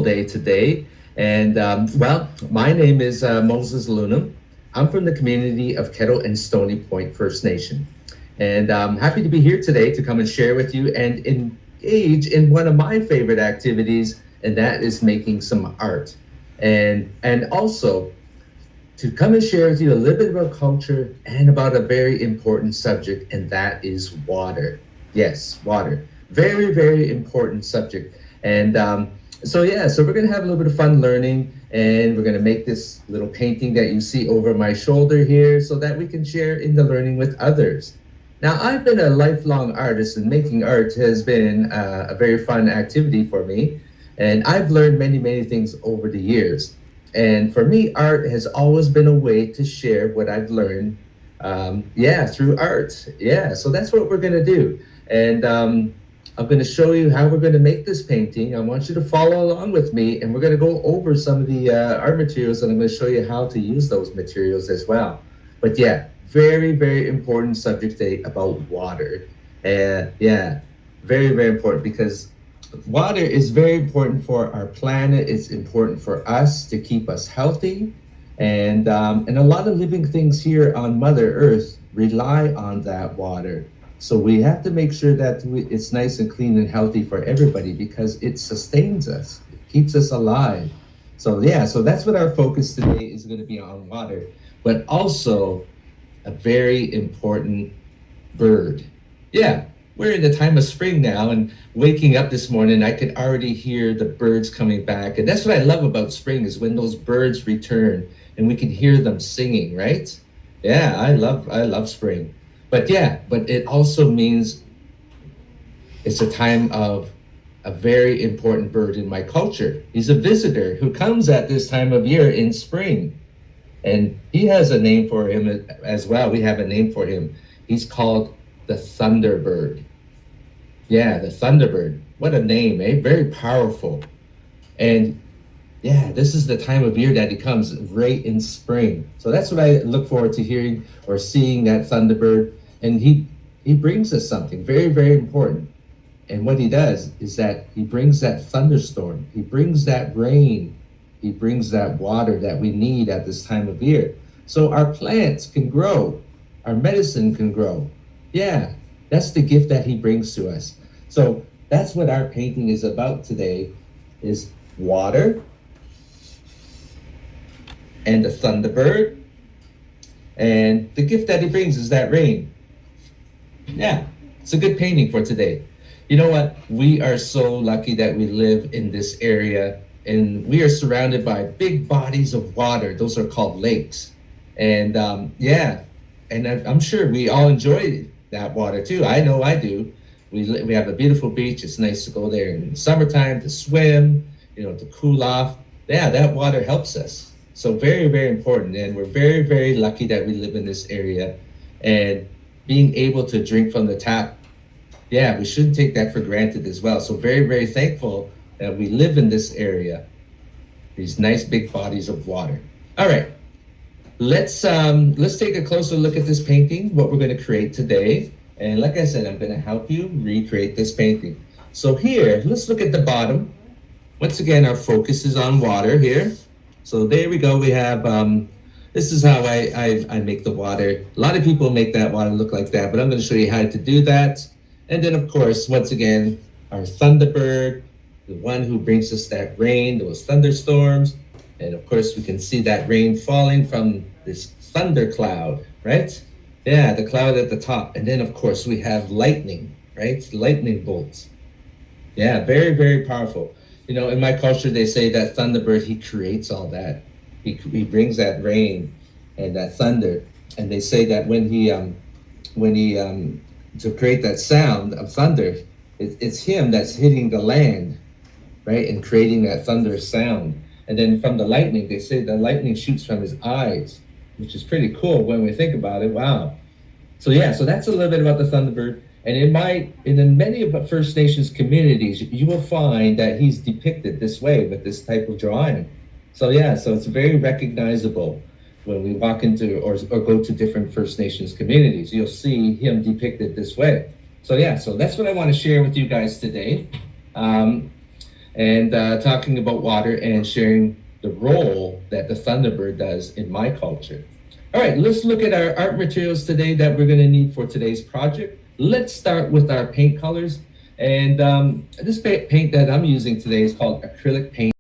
beautiful day today. And well, my name is Moses Lunam. I'm from the community of Kettle and Stony Point First Nation. And I'm happy to be here today to come and share with you and engage in one of my favorite activities, and that is making some art. And also to come and share with you a little bit about culture and about a very important subject, and that is water. Yes, water. Very, very important subject. And so we're going to have a little bit of fun learning, and we're going to make this little painting that you see over my shoulder here so that we can share in the learning with others. Now, I've been a lifelong artist, and making art has been a very fun activity for me. And I've learned many, many things over the years. And for me, art has always been a way to share what I've learned, through art. Yeah, so that's what we're going to do. And I'm going to show you how we're going to make this painting. I want you to follow along with me, and we're going to go over some of the art materials, and I'm going to show you how to use those materials as well. But yeah, very, very important subject today about water. And very, very important, because water is very important for our planet. It's important for us to keep us healthy. And a lot of living things here on Mother Earth rely on that water. So we have to make sure that it's nice and clean and healthy for everybody, because it sustains us, it keeps us alive. So that's what our focus today is going to be on, water, but also a very important bird. Yeah, we're in the time of spring now, and waking up this morning, I could already hear the birds coming back. And that's what I love about spring, is when those birds return and we can hear them singing, right? Yeah, I love spring. But it also means it's a time of a very important bird in my culture. He's a visitor who comes at this time of year in spring. And he has a name for him as well. We have a name for him. He's called the Thunderbird. Yeah, the Thunderbird. What a name, eh? Very powerful. And yeah, this is the time of year that he comes, right in spring. So that's what I look forward to hearing or seeing, that Thunderbird. And he brings us something very, very important. And what he does is that he brings that thunderstorm. He brings that rain. He brings that water that we need at this time of year. So our plants can grow. Our medicine can grow. Yeah, that's the gift that he brings to us. So that's what our painting is about today, is water and the Thunderbird. And the gift that he brings is that rain. Yeah, it's a good painting for today. You know what? We are so lucky that we live in this area, and we are surrounded by big bodies of water. Those are called lakes. And I'm sure we all enjoy that water too. I know I do. We have a beautiful beach. It's nice to go there in the summertime to swim, to cool off. Yeah, that water helps us. So very, very important. And we're very, very lucky that we live in this area, and being able to drink from the tap. Yeah, we shouldn't take that for granted as well. So very, very thankful that we live in this area, these nice big bodies of water. All right, let's take a closer look at this painting, what we're going to create today. And like I said, I'm going to help you recreate this painting. So here, let's look at the bottom. Once again, our focus is on water here. So there we go. We have this is how I make the water. A lot of people make that water look like that, but I'm going to show you how to do that. And then, of course, once again, our Thunderbird, the one who brings us that rain, those thunderstorms. And of course, we can see that rain falling from this thunder cloud, right? Yeah, the cloud at the top. And then, of course, we have lightning, right? Lightning bolts. Yeah, very, very powerful. In my culture, they say that Thunderbird, he creates all that. He brings that rain and that thunder. And they say that when he to create that sound of thunder, it's him that's hitting the land, right, and creating that thunder sound. And then from the lightning, they say the lightning shoots from his eyes, which is pretty cool when we think about it. Wow. So that's a little bit about the Thunderbird. And in many of the First Nations communities, you will find that he's depicted this way with this type of drawing. So it's very recognizable when we walk into or go to different First Nations communities. You'll see him depicted this way. So that's what I want to share with you guys today. and talking about water and sharing the role that the Thunderbird does in my culture. All right, let's look at our art materials today that we're going to need for today's project. Let's start with our paint colors. And this paint that I'm using today is called acrylic paint.